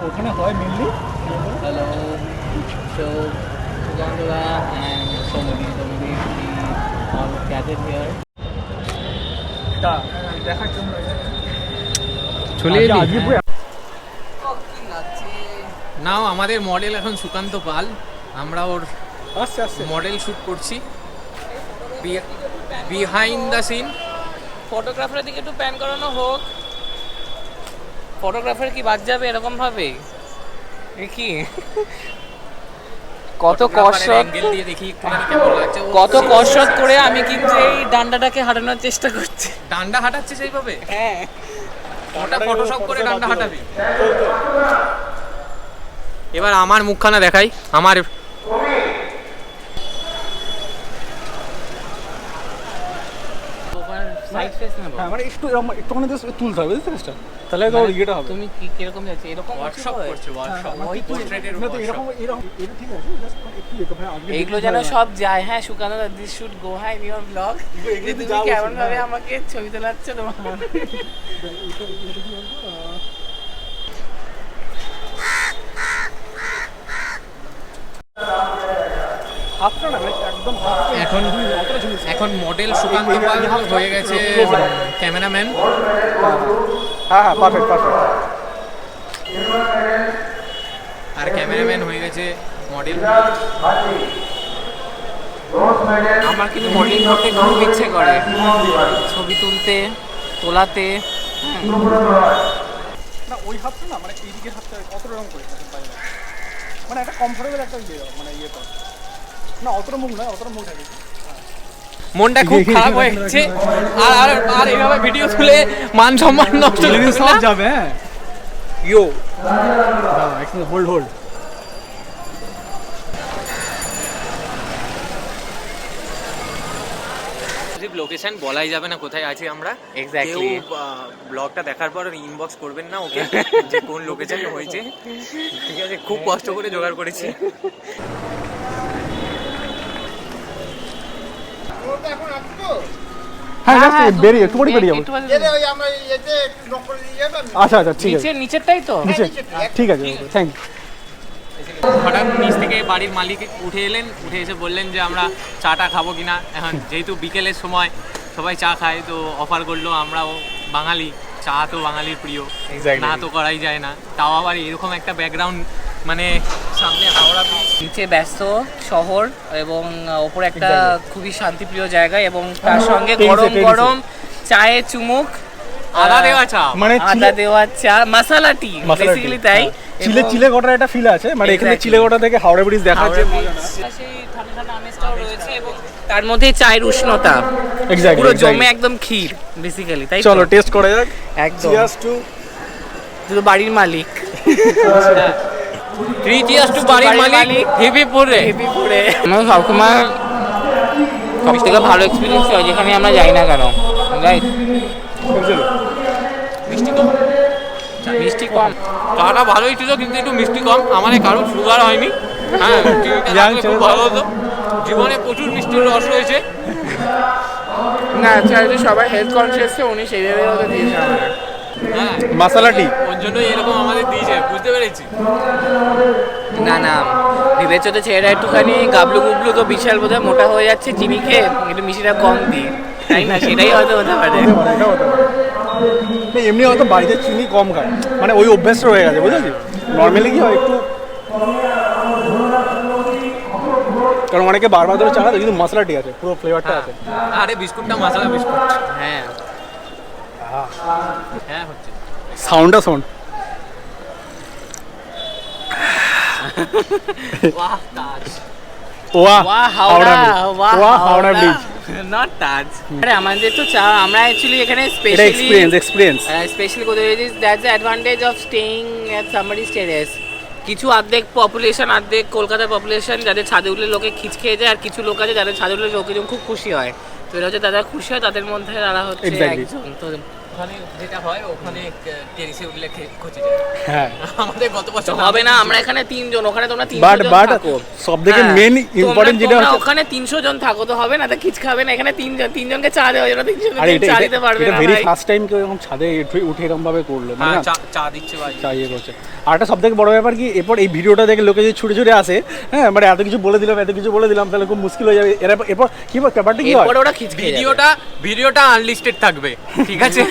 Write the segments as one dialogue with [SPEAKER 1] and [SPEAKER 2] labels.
[SPEAKER 1] ওখানে হয় mainly.
[SPEAKER 2] Hello, so Sugandhara and Somali we all gathered here.
[SPEAKER 1] এটা দেখার জন্য
[SPEAKER 2] চলে এলি?
[SPEAKER 1] আজকে পুরো
[SPEAKER 2] নাও আমাদের মডেল এখন সুকান্ত পাল, আমরা ওর
[SPEAKER 1] আস্তে আস্তে
[SPEAKER 2] মডেল শ্যুট করছি বিহাইন্ড দ্য সিন। ফটোগ্রাফারের দিকে একটু প্যান করানো হোক। ফটোগ্রাফার কি বাদ যাবে এরকম ভাবে? কি কত কসরত দিয়ে দেখি একটুখানি কেমন লাগছে। কত কসরত করে আমি কিন্তু এই ডান্ডাটাকে হাঁটানোর চেষ্টা করছি। ডান্ডা হাঁটাচ্ছিস এইভাবে? হ্যাঁ, ওটা ফটোশপ করে ডান্ডা হাঁটাবি। এবার আমার মুখখানা দেখাই। আমার সাইড ফেস নেব।
[SPEAKER 1] হ্যাঁ মানে একটু এরকম একটুখানি জাস্ট তুলতে হবে বুঝতে পারছিস? তাহলে তো ইয়েটা হবে।
[SPEAKER 2] তুমি কি কিরকম যাচ্ছে? এরকম ওয়ার্কশপ করছো? ওয়ার্কশপ ওই পোর্ট্রেটের
[SPEAKER 1] না তো এরকম এটা ঠিক আছে, জাস্ট একটু দেখো ভাই আগে
[SPEAKER 2] এইগুলো যেন সব যায়। হ্যাঁ, Sukanta this should go high in your blog. যে তুমি কেমন ভাবে আমাকে ছবি তোলাচ্ছ তোমার।
[SPEAKER 1] আপনারা না একদম
[SPEAKER 2] এখন এখন মডেল সুকান্ত পাল হয়ে গেছে ক্যামেরাম্যান।
[SPEAKER 1] হ্যাঁ হ্যাঁ পারফেক্ট পারফেক্ট।
[SPEAKER 2] আর ক্যামেরাম্যান হয়ে গেছে মডেল। আমার কিন্তু মডেলিং করতে খুব ইচ্ছে করে, ছবি তুলতে তোলাতে।
[SPEAKER 1] না ওই হাতটা না মানে এইদিকের হাতটা কত রকম করে মানে একটা কমফোর্টেবল একটা ইয়ে মানে ইয়ে করে না, অতটা মুখ নয়, অতটা মুখ থাকে।
[SPEAKER 2] মনটা খুব খারাপ হয়ে গেছে। আর আর আর এইভাবে ভিডিও তুলে মান সম্মান নষ্ট করে
[SPEAKER 1] সব যাবে। হ্যাঁ
[SPEAKER 2] ইয়ো
[SPEAKER 1] একদম হোল্ড হোল্ড।
[SPEAKER 2] লোকেশন বলাই যাবে না কোথায় আছি আমরা এক্স্যাক্টলি। ব্লগটা দেখার পর ইনবক্স করবেন না ওকে যে কোন লোকেশন হয়েছে। ঠিক আছে, খুব কষ্ট করে জোগাড় করেছি।
[SPEAKER 1] হ্যাঁ জাস্ট বেরিয়ে একটু পরে বেরিয়ে যাবো। আচ্ছা আচ্ছা ঠিক আছে,
[SPEAKER 2] নিচেরটাই তো
[SPEAKER 1] ঠিক আছে থ্যাংক ইউ।
[SPEAKER 2] হঠাৎ নিচ থেকে বাড়ির মালিক উঠে এলেন, উঠে এসে বললেন যে আমরা চাটা খাবো কিনা। এখন যেহেতু বিকেলের সময় সবাই চা খায়, তো অফার করলো। আমরাও বাঙালি, চা তো বাঙালির প্রিয়, না তো করাই যায় না। তাও আবার এরকম একটা ব্যাকগ্রাউন্ড, মানে সামনে হাওড়া ব্রিজ, নিচে ব্যস্ত শহর এবং ওপরে একটা খুবই শান্তিপ্রিয় জায়গা, এবং তার সঙ্গে গরম গরম চায়ে চুমুক, আদা দেওয়া চা, মানে আদা দেওয়া চা, মশলা টি বেসিক্যালি। তাই
[SPEAKER 1] চিলে চিলে গোটার একটা ফিল আছে, মানে এখানে চিলে গোটা থেকে হাওড়া ব্রিজ দেখা যাচ্ছে।
[SPEAKER 2] সেই ঠান্ডা ঠান্ডা আমেজটাও রয়েছে, এবং তার মধ্যে চায়ের উষ্ণতা
[SPEAKER 1] এক্স্যাক্টলি
[SPEAKER 2] পুরো জমে একদম ক্ষীর বেসিক্যালি। তাই
[SPEAKER 1] চলো টেস্ট করা যাক।
[SPEAKER 2] একদম
[SPEAKER 1] চিয়ার্স টু
[SPEAKER 2] শুধু বাড়ির মালিক। 3 চিয়ার্স টু বাড়ির মালিক হেবিপুরে। আমার সবসময় সব থেকে ভালো এক্সপিরিয়েন্স হয় যেখানে আমরা যাই না কেন, রাইট? মিষ্টি কম, মিষ্টি কম। চাটা ভালোই ছিল কিন্তু একটু মিষ্টি কম। আমার কারোর সুগার হয়নি। হ্যাঁ, খুব ভালো হতো। জীবনে প্রচুর মিষ্টির রস রয়েছে।
[SPEAKER 3] না আচ্ছা, সবাই হেলথ কনসিয়াস তো উনি সেইভাবে ওদের দিয়েছে আমাদের।
[SPEAKER 2] হ্যাঁ,
[SPEAKER 1] মশলা টি
[SPEAKER 2] ওর জন্যই এরকম আমাদের দিয়েছে, বুঝতে পেরেছি।
[SPEAKER 3] না না, ভেবেছো তো ছেলেরা একটুখানি গাবলু গুবলু তো বিশাল বোধহয় মোটা হয়ে যাচ্ছে চিনি খেয়ে, একটু মিষ্টিটা কম দিই, তাই না? সেটাই হয়তো হতে পারে।
[SPEAKER 1] এমনি হয়তো বাড়িতে চিনি কম খায়, মানে ওই অভ্যাসটা হয়ে গেছে, বুঝেছি। নর্মালি কি হয় একটু, কারণ অনেকে বারবার ধরে চা খায়, কিন্তু মশলা ঠিক আছে, পুরো ফ্লেভারটা আছে।
[SPEAKER 2] আরে বিস্কুটটা মশলা বিস্কুট। হ্যাঁ হ্যাঁ হচ্ছে
[SPEAKER 1] সাউন্ডটা শোন।
[SPEAKER 2] ওয়াহ তাজ,
[SPEAKER 1] ওয়াহ
[SPEAKER 3] ওয়াহ
[SPEAKER 1] হাওড়া
[SPEAKER 3] হাওড়া,
[SPEAKER 1] ব্রিজ,
[SPEAKER 3] ওয়াহ
[SPEAKER 1] ওয়াহ হাওড়া ব্রিজ।
[SPEAKER 3] নট তাজ। আরে আমাদের তো চা, আমরা অ্যাকচুয়ালি এখানে
[SPEAKER 1] এটা
[SPEAKER 3] স্পেশালি
[SPEAKER 1] এক্সপিরিয়েন্স
[SPEAKER 3] স্পেশালি কোথায় that's the advantage of staying at somebody's terrace. কিছু অর্ধেক পপুলেশন, অর্ধেক কলকাতার পপুলেশন যাদের ছাদে উঠলে লোকে খিচ খেয়ে যায়, আর কিছু লোক আছে যাদের ছাদে উঠলে লোকজন খুব খুশি হয়। তো এটা হচ্ছে যারা খুশি হয় তাদের মধ্যে তারা হচ্ছে
[SPEAKER 1] Exactly.
[SPEAKER 3] একজন। তো
[SPEAKER 2] ওখানে যেটা হয় ওখানে টেরিসে উঠলে খচে যায়।
[SPEAKER 1] হ্যাঁ
[SPEAKER 2] আমাদের গত বছর
[SPEAKER 3] হবে না, আমরা এখানে 3 জন, ওখানে তোমরা 300
[SPEAKER 1] বাট
[SPEAKER 3] জন
[SPEAKER 1] বাট
[SPEAKER 3] থাকো।
[SPEAKER 1] সবথেকে
[SPEAKER 3] হ্যাঁ,
[SPEAKER 1] মেন ইম্পর্টেন্ট যেটা
[SPEAKER 3] তোমরা
[SPEAKER 1] হচ্ছে,
[SPEAKER 3] ওখানে 300 জন থাকো তো হবে না, তো কিচ খাবে না, এখানে 3 জনকে চা দেওয়া যাবে না, 300
[SPEAKER 1] আরে
[SPEAKER 3] জনকে চা দিতে পারবে না
[SPEAKER 1] ভেরি
[SPEAKER 3] ভাই।
[SPEAKER 1] ফার্স্ট টাইম কেউ এরকম ছাদে উঠে এরকম ভাবে করলো, মানে না
[SPEAKER 2] চা দিচ্ছে ভাই।
[SPEAKER 1] চা ইয়ে করছে। আর একটা সব থেকে বড় ব্যাপার কি, এরপর এই ভিডিওটা দেখে লোকে যদি ছুটে ছুটে আসে, হ্যাঁ মানে এত কিছু বলে দিলাম তাহলে খুব মুশকিল হয়ে যাবে। এরপর কি ব্যাপারটা কি হয়,
[SPEAKER 3] এরপরে ওরা খিচ খেয়ে যাবে।
[SPEAKER 2] ভিডিওটা আনলিস্টেড থাকবে, ঠিক আছে?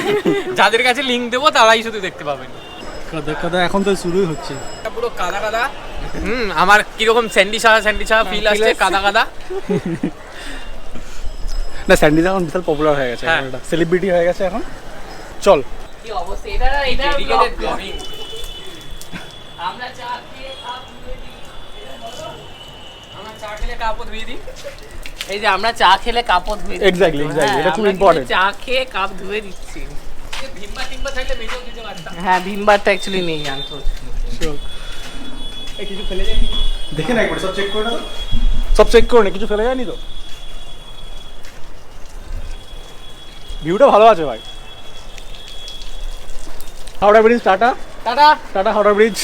[SPEAKER 2] যাদের কাছে লিংক দেবো তারাই শুধু দেখতে পাবেন।
[SPEAKER 1] কাদা এখন তো শুরুই হচ্ছে।
[SPEAKER 2] পুরো কাদা কাদা। আমার কিরকম স্যান্ডি ছাড়া ফিল আসছে, কাদা কাদা।
[SPEAKER 1] না স্যান্ডিজ এখন বিশাল পপুলার হয়ে গেছে,
[SPEAKER 2] হ্যাঁ।
[SPEAKER 1] একটা সেলিব্রিটি হয়ে গেছে এখন। চল
[SPEAKER 3] কি অবস্থা, এটা
[SPEAKER 2] Dedicated vlogging।
[SPEAKER 3] আমরা চা খেয়ে কাপ ধুয়ে দিই।
[SPEAKER 2] আমার চা খেলে কাপড় ধুয়ে দিই।
[SPEAKER 3] এই যে আমরা চা খেলে কাপড় ধুয়ে দিই।
[SPEAKER 1] Exactly,
[SPEAKER 3] হ্যাঁ,
[SPEAKER 1] এটা খুব
[SPEAKER 3] আমরা
[SPEAKER 1] important।
[SPEAKER 3] কিন্তু চা খেয়ে কাপ ধুয়ে দিচ্ছি।
[SPEAKER 2] ভিম্বা টিম্বা থাকলে ভেজেও দিতে পারতাম।
[SPEAKER 3] হ্যাঁ, ভিমবারটা অ্যাকচুয়ালি নেই জানতো।
[SPEAKER 1] কিছু ফেলে যায়নি, দেখে না একবার সব চেক করে না, তো সব চেক করে না, কিছু ফেলে যায়নি তো। ভিউটা ভালো আছে ভাই। Howrah bridge, tata tata Howrah bridge.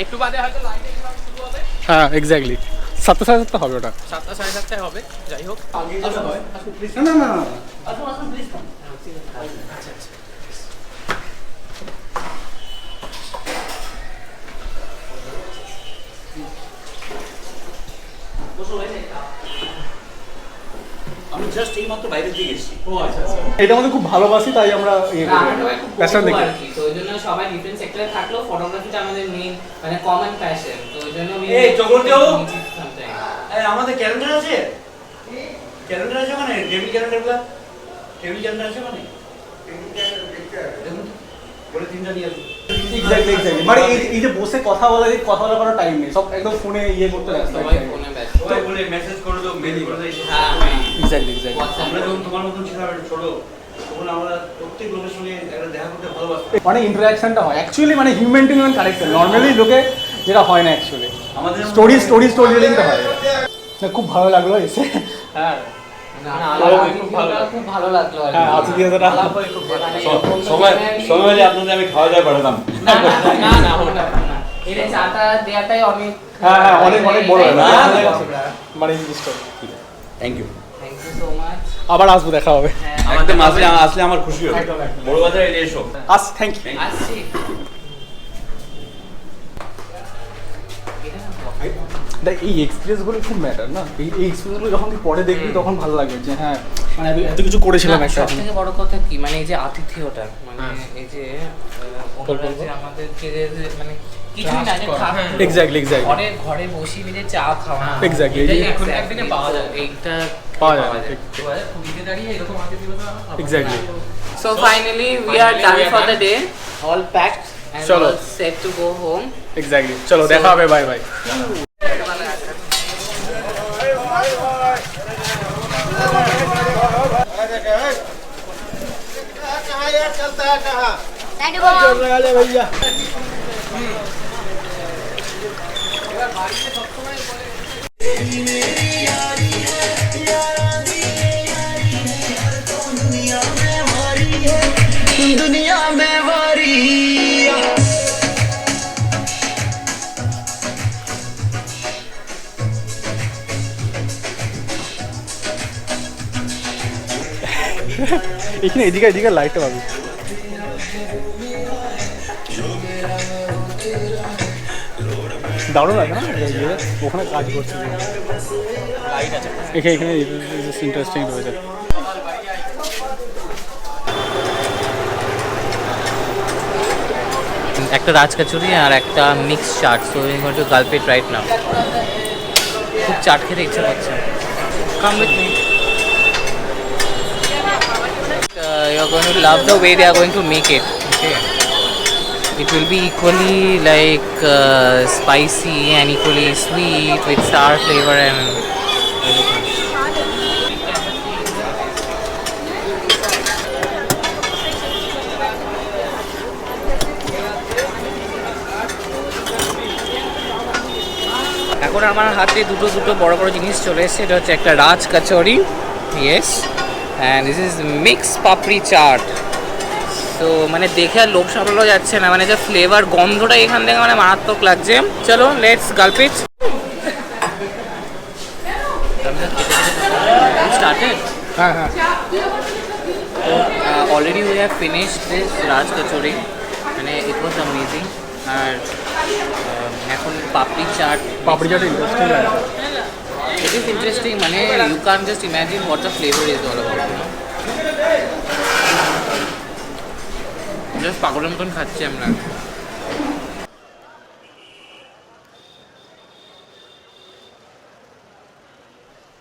[SPEAKER 2] একটু বাদে হয়তো লাইটিং শুরু হবে।
[SPEAKER 1] হ্যাঁ এক্স্যাক্টলি 7:30 হবে ওটা।
[SPEAKER 2] 7টা 7:30 হবে, যাই হোক।
[SPEAKER 1] না না না
[SPEAKER 4] আমি জাস্ট এই মাত্র বাইরে দিয়ে গেছি।
[SPEAKER 1] এটা আমাদের খুব ভালোবাসি, তাই আমরা ইয়ে করি, প্যাশন দেখি।
[SPEAKER 3] তো ওই জন্য সবাই ডিফারেন্ট সেক্টরে থাকলেও ফটোগ্রাফিটা আমাদের মেইন মানে কমন প্যাশন। তো ওই জন্য
[SPEAKER 4] এই, জগন্নাথ বাবু! আমাদের ক্যালেন্ডার আছে, ক্যালেন্ডার আছে মানে টেবিল ক্যালেন্ডারগুলো, টেবিল ক্যালেন্ডার আছে মানে দেখুন তো, বলে তিনটা নিয়ে আসুন।
[SPEAKER 1] এক্স্যাক্টলি মানে এই যে বসে কথা বলার কোনো টাইম নেই, সব একদম ফোনে ইয়ে করতে ব্যস্ত।
[SPEAKER 3] সবাই ফোনে ব্যস্ত।
[SPEAKER 4] সবাই বলে মেসেজ করে দাও, মেল করে দাও।
[SPEAKER 3] হ্যাঁ,
[SPEAKER 1] এক্স্যাক্টলি
[SPEAKER 4] আমরা যখন তোমার মতন ছিলাম ছোট, তখন আমরা প্রত্যেক লোকের সঙ্গে একটা দেখা করতে ভালোবাসতাম।
[SPEAKER 1] মানে ইন্টারাকশনটা হয় অ্যাকচুয়ালি, মানে human two human connection normally লোকে যেটা হয় না অ্যাকচুয়ালি।
[SPEAKER 4] আমাদের
[SPEAKER 1] স্টোরি টেলিংটা হয় না। খুব ভালো লাগলো এসে। হ্যাঁ
[SPEAKER 3] খুব ভালো লাগলো আর কি।
[SPEAKER 1] হ্যাঁ আতিথিয়তাটা
[SPEAKER 4] সময় হলে আপনাদের আমি খাওয়া দাওয়া পাঠাতাম।
[SPEAKER 3] না ওটা না। এর চাটা দেয়াটাই অনেক
[SPEAKER 1] হ্যাঁ অনেক বড় হয়
[SPEAKER 4] না, না,
[SPEAKER 1] মানে জিনিসটা।
[SPEAKER 4] Thank you.
[SPEAKER 3] Thank you so much.
[SPEAKER 1] আবার আসবো, দেখা হবে।
[SPEAKER 4] একদম আসলে আমার খুশি হবে।
[SPEAKER 1] একদম, একদম।
[SPEAKER 4] বড় বাজার এলে এসো।
[SPEAKER 1] Thank you.
[SPEAKER 3] আসছি।
[SPEAKER 1] এই এক্সপিরিয়েন্সগুলো খুব ম্যাটার না, এই এক্সপিরিয়েন্সগুলো যখন তুই পরে দেখবি তখন ভালো লাগবে যে হ্যাঁ মানে আমি এত কিছু করেছিলাম একটা।
[SPEAKER 3] সব থেকে বড় কথা কি মানে এই যে আতিথেয়তা, মানে এই যে ওরা যে আমাদেরকে যে মানে কিছুই না যে
[SPEAKER 1] এক্স্যাক্টলি
[SPEAKER 3] ঘরে বসে মিলে চা খাওয়া,
[SPEAKER 1] Exactly.
[SPEAKER 3] এটাই
[SPEAKER 2] এখন একদিনে পাওয়া যায়।
[SPEAKER 3] এইটা
[SPEAKER 1] পাওয়া যায়।
[SPEAKER 2] পুরীতে দাঁড়িয়ে এরকম আতিথিয়তা
[SPEAKER 1] exactly.
[SPEAKER 3] So finally we are done for the day, all packed and
[SPEAKER 1] চলো।
[SPEAKER 3] all set to go home.
[SPEAKER 1] Exactly চলো দেখা হবে, বাই বাই। भैया
[SPEAKER 5] दुनिया में वारी
[SPEAKER 1] এখানে এদিকে লাইটটা পাবি। দারুণ লাগে না ওখানে কাজ করছে, এখানে ইন্টারেস্টিং রয়েছে।
[SPEAKER 3] একটা রাজকাচুরি আর একটা mix chaat, so we going to gulp it right now. খুব চাট খেতে ইচ্ছা করছে। Come with me. You are going to love the way they are going to make it. Okay. It will be equally like spicy and equally sweet with sour flavor and everything. এখন আমার হাতে দুটো বড় জিনিস চলে এসেছে। এটা হচ্ছে একটা raj kachori, yes, and this is mixed papri chaat. তো মানে দেখে আর লোভ সামলানো যাচ্ছে না, মানে যে ফ্লেভার গন্ধটা এখান থেকে মানে মারাত্মক লাগছে। চলো লেটস গালপ ইট। স্টার্টেড।
[SPEAKER 1] হ্যাঁ হ্যাঁ
[SPEAKER 3] already we have finished this Raj Kachori মানে it was amazing আর এখন পাপড়ি চাট
[SPEAKER 1] ইন্টারেস্টিং লাগছে।
[SPEAKER 3] it is interesting মানে you can't just imagine what the flavor is all about, you know? just পাগলের মতন খাচ্ছি আমরা।